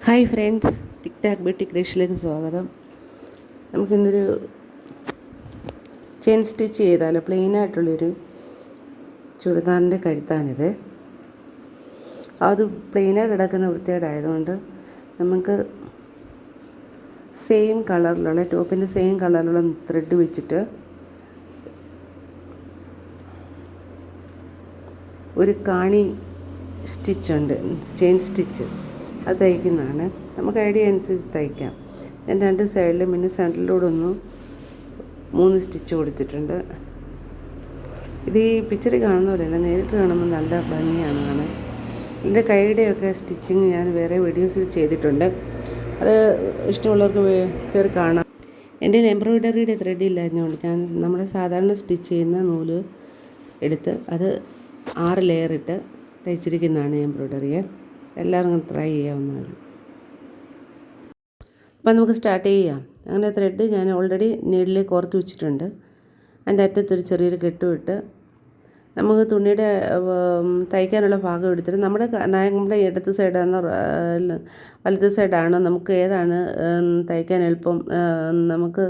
Hi friends, ടിക് Tak beauty ക്രിയേഷനിലേക്ക് സ്വാഗതം. നമുക്കിന്നൊരു chain stitch ചെയ്താലോ. പ്ലെയിനായിട്ടുള്ളൊരു ചുരിദാറിൻ്റെ കഴുത്താണിത്. അത് പ്ലെയിനായി കിടക്കുന്ന വൃത്തികേടായതുകൊണ്ട് നമുക്ക് സെയിം കളറിലുള്ള ടോപ്പിൻ്റെ സെയിം കളറിലുള്ള ത്രെഡ് വെച്ചിട്ട് ഒരു കാണി സ്റ്റിച്ചുണ്ട്, ചെയിൻ സ്റ്റിച്ച്. അത് തയ്ക്കുന്നതാണ്. നമുക്ക് ഐഡിയ അനുസരിച്ച് തയ്ക്കാം. ഞാൻ രണ്ട് സൈഡിലും പിന്നെ സെൻറ്ററിലൂടെ 3 സ്റ്റിച്ച് കൊടുത്തിട്ടുണ്ട്. ഇത് ഈ പിക്ചറിൽ കാണുന്ന പോലെയല്ല, നേരിട്ട് കാണുമ്പോൾ നല്ല ഭംഗിയാണ് കാണാൻ. എൻ്റെ കൈയുടെയൊക്കെ സ്റ്റിച്ചിങ് ഞാൻ വേറെ വീഡിയോസിൽ ചെയ്തിട്ടുണ്ട്. അത് ഇഷ്ടമുള്ളവർക്ക് കയറി കാണാം. എൻ്റെ എംബ്രോയിഡറിയുടെ ത്രെഡ് ഇല്ലാഞ്ഞുകൊണ്ട് ഞാൻ നമ്മുടെ സാധാരണ സ്റ്റിച്ച് ചെയ്യുന്ന നൂല് എടുത്ത് അത് 6 ലെയർ ഇട്ട് തയ്ച്ചിരിക്കുന്നതാണ് എംബ്രോയിഡറിയെ. എല്ലാവരും ട്രൈ ചെയ്യാവുന്നതാണ്. അപ്പം നമുക്ക് സ്റ്റാർട്ട് ചെയ്യാം. അങ്ങനെ ത്രെഡ് ഞാൻ ഓൾറെഡി നീഡിലേക്ക് കോർത്ത് വെച്ചിട്ടുണ്ട്. അതിൻ്റെ അറ്റത്തൊരു ചെറിയൊരു കെട്ടുമിട്ട് നമുക്ക് തുണിയുടെ തയ്ക്കാനുള്ള ഭാഗം എടുത്തിട്ട് നമ്മുടെ ഇടത്ത് സൈഡാണോ വലത്ത് സൈഡാണോ, നമുക്ക് ഏതാണ് തയ്ക്കാൻ എളുപ്പം നമുക്ക്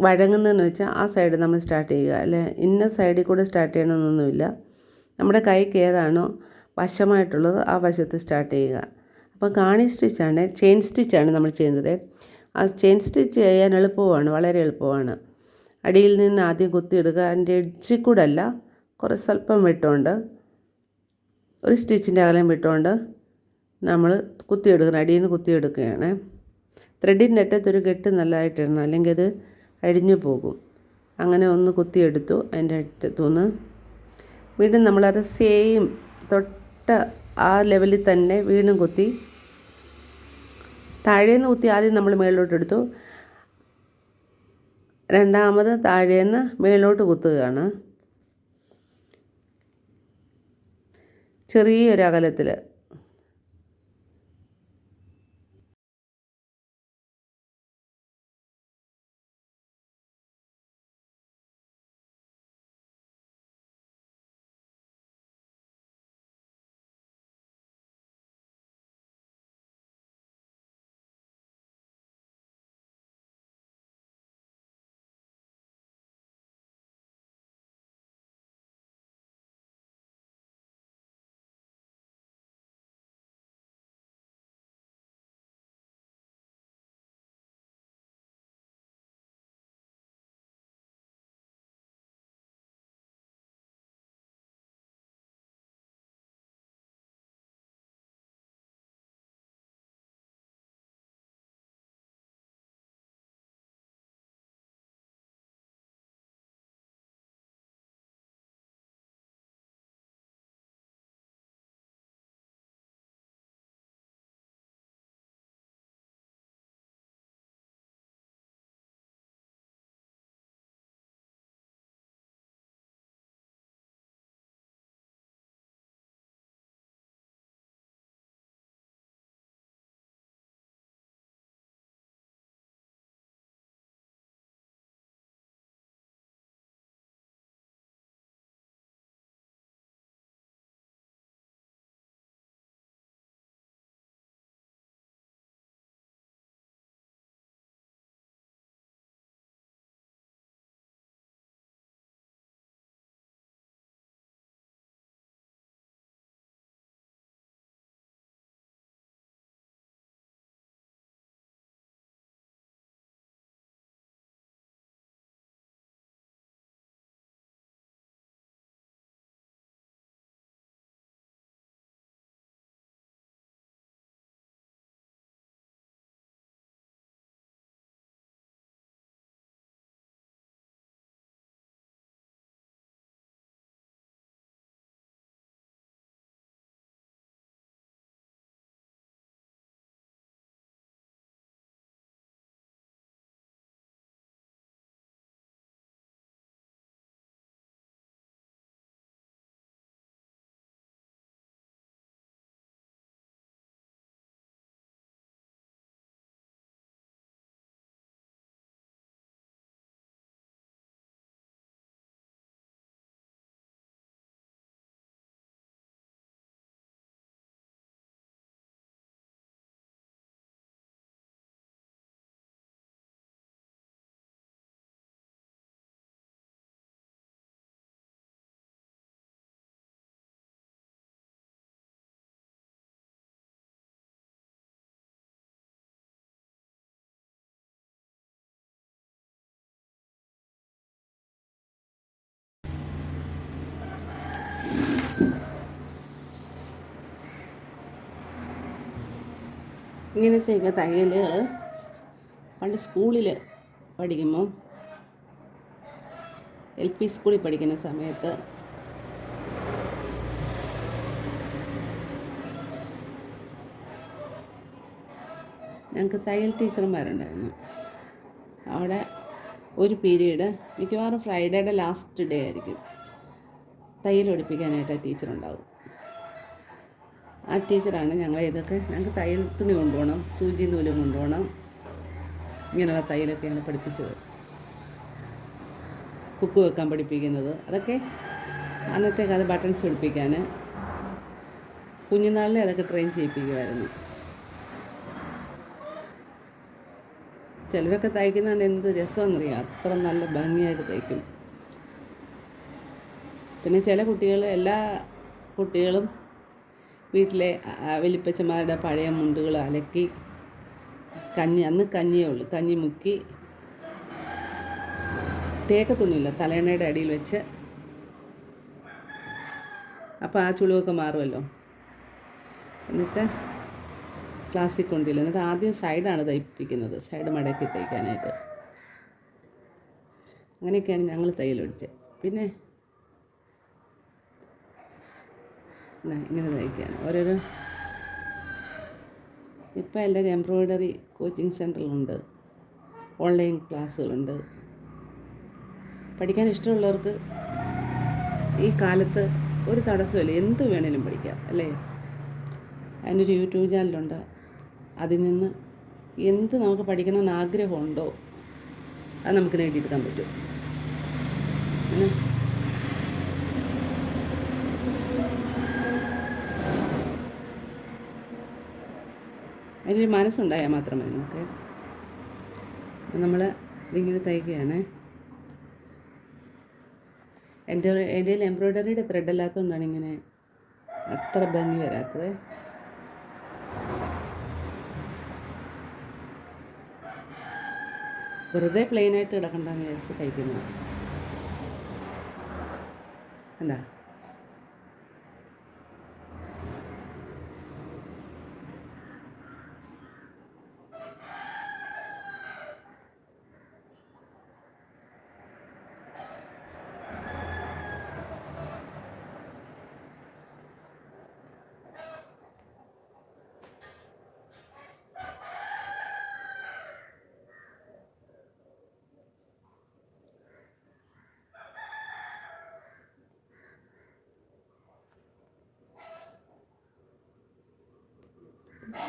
വഴങ്ങുന്നതെന്ന് വെച്ചാൽ ആ സൈഡ് നമ്മൾ സ്റ്റാർട്ട് ചെയ്യുക. അല്ലെ ഇന്ന സൈഡിൽ കൂടെ സ്റ്റാർട്ട് ചെയ്യണമെന്നൊന്നുമില്ല. നമ്മുടെ കൈക്ക് ഏതാണോ വശമായിട്ടുള്ളത് ആ വശത്ത് സ്റ്റാർട്ട് ചെയ്യുക. അപ്പം കാണി സ്റ്റിച്ചാണ്, ചെയിൻ സ്റ്റിച്ചാണ് നമ്മൾ ചെയ്യുന്നത്. ആ ചെയിൻ സ്റ്റിച്ച് ചെയ്യാൻ എളുപ്പമാണ്, വളരെ എളുപ്പമാണ്. അടിയിൽ നിന്ന് ആദ്യം കുത്തിയെടുക്കുക. അതിൻ്റെ എഡ്ജിൽ കൂടെ അല്ല, സ്വല്പം വിട്ടുകൊണ്ട്, ഒരു സ്റ്റിച്ചിൻ്റെ അകലം വിട്ടുകൊണ്ട് നമ്മൾ കുത്തിയെടുക്കണം. അടിയിൽ നിന്ന് കുത്തിയെടുക്കുകയാണ്. ത്രെഡിൻ്റെ അറ്റത്തൊരു കെട്ട് നല്ലതായിട്ടിടണം, അല്ലെങ്കിൽ അത് അഴിഞ്ഞു പോകും. അങ്ങനെ ഒന്ന് കുത്തിയെടുത്തു. അതിൻ്റെ അറ്റത്തുനിന്ന് വീണ്ടും നമ്മളത് സെയിം ആ ലെവലിൽ തന്നെ വീണ്ടും കുത്തി, താഴേന്ന് കുത്തി ആദ്യം നമ്മൾ മേളിലോട്ടെടുത്തു. രണ്ടാമത് താഴേന്ന് മേളിലോട്ട് കുത്തുകയാണ്, ചെറിയൊരു അകലത്തിൽ. ഇങ്ങനത്തെയൊക്കെ തയ്യലുകൾ പണ്ട് സ്കൂളിൽ പഠിക്കുമ്പോൾ LP സ്കൂളിൽ പഠിക്കുന്ന സമയത്ത് ഞങ്ങൾക്ക് തയ്യൽ ടീച്ചർമാരുണ്ടായിരുന്നു. അവിടെ ഒരു പീരീഡ് മിക്കവാറും ഫ്രൈഡേയുടെ ലാസ്റ്റ് ഡേ ആയിരിക്കും തയ്യൽ പഠിപ്പിക്കാനായിട്ട് ആ ടീച്ചറുണ്ടാവും. ആ ടീച്ചറാണ് ഞങ്ങൾക്ക് തയ്യൽ തുണി കൊണ്ടുപോകണം, സൂചി നൂലും കൊണ്ടുപോകണം, ഇങ്ങനെയുള്ള തയ്യലൊക്കെയാണ് പഠിപ്പിച്ചത്. കുക്ക് വെക്കാൻ പഠിപ്പിക്കുന്നത്, അതൊക്കെ അന്നത്തെ കാലത്ത് ബട്ടൺസ് പഠിപ്പിക്കാൻ കുഞ്ഞുനാളിലെ അതൊക്കെ ട്രെയിൻ ചെയ്യിപ്പിക്കുമായിരുന്നു. ചിലരൊക്കെ തയ്ക്കുന്നതുകൊണ്ട് എന്ത് രസമെന്നറിയാം, അത്ര നല്ല ഭംഗിയായിട്ട് തയ്ക്കും. പിന്നെ ചില കുട്ടികൾ, എല്ലാ കുട്ടികളും വീട്ടിലെ വലിയപ്പച്ചന്മാരുടെ പഴയ മുണ്ടുകൾ അലക്കി അന്ന് കഞ്ഞിയേ ഉള്ളൂ, കഞ്ഞി മുക്കി തേക്കത്തൊന്നുമില്ല, തലേണയുടെ അടിയിൽ വെച്ച്, അപ്പോൾ ആ ചുളിവൊക്കെ മാറുമല്ലോ. എന്നിട്ട് ക്ലാസ്സിൽ കൊണ്ടില്ല, എന്നിട്ട് ആദ്യം സൈഡാണ് തയ്പ്പിക്കുന്നത്, സൈഡ് മടക്കി തയ്ക്കാനായിട്ട്. അങ്ങനെയൊക്കെയാണ് ഞങ്ങൾ തയ്യൽ പഠിച്ചത്. പിന്നെ ഇങ്ങനെ തയ്ക്കാൻ ഓരോരോ ഇപ്പോൾ എല്ലാവരും എംബ്രോയ്ഡറി കോച്ചിങ് സെൻറ്ററിലുണ്ട്, ഓൺലൈൻ ക്ലാസ്സുകളുണ്ട്. പഠിക്കാൻ ഇഷ്ടമുള്ളവർക്ക് ഈ കാലത്ത് ഒരു തടസ്സമില്ല, എന്ത് വേണേലും പഠിക്കാം അല്ലേ. അതിനൊരു യൂട്യൂബ് ചാനലുണ്ട്, അതിൽ നിന്ന് എന്ത് നമുക്ക് പഠിക്കണമെന്ന് ആഗ്രഹമുണ്ടോ അത് നമുക്ക് നേടിയെടുക്കാൻ പറ്റും. അതിനൊരു മനസ്സുണ്ടായാൽ മാത്രമേ നമുക്ക്. നമ്മൾ ഇതിങ്ങനെ തയ്ക്കുകയാണ്. എൻ്റെ കയ്യിൽ എംബ്രോയ്ഡറിയുടെ ത്രെഡ് അല്ലാത്തതുകൊണ്ടാണ് ഇങ്ങനെ അത്ര ഭംഗി വരാത്തത്. വെറുതെ പ്ലെയിനായിട്ട് കിടക്കണ്ടെന്ന് വിചാരിച്ച് തയ്ക്കുന്നത് കണ്ട.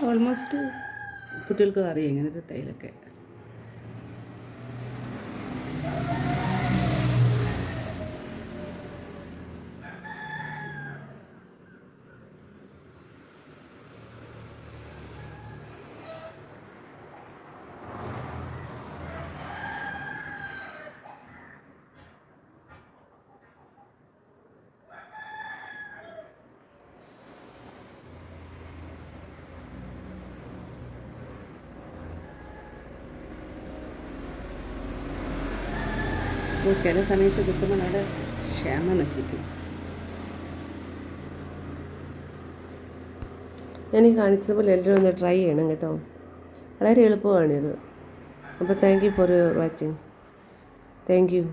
ഓൾമോസ്റ്റ് കുട്ടികൾക്ക് അറിയാം ഇങ്ങനത്തെ തയ്യലൊക്കെ. അപ്പോൾ ചില സമയത്ത് കിട്ടുമ്പോൾ നമ്മുടെ ക്ഷമ നശിക്കും. ഞാൻ ഈ കാണിച്ചതുപോലെ എല്ലാവരും ഒന്ന് ട്രൈ ചെയ്യണം കേട്ടോ, വളരെ എളുപ്പമാണിത്. അപ്പോൾ thank you for your watching. Thank you.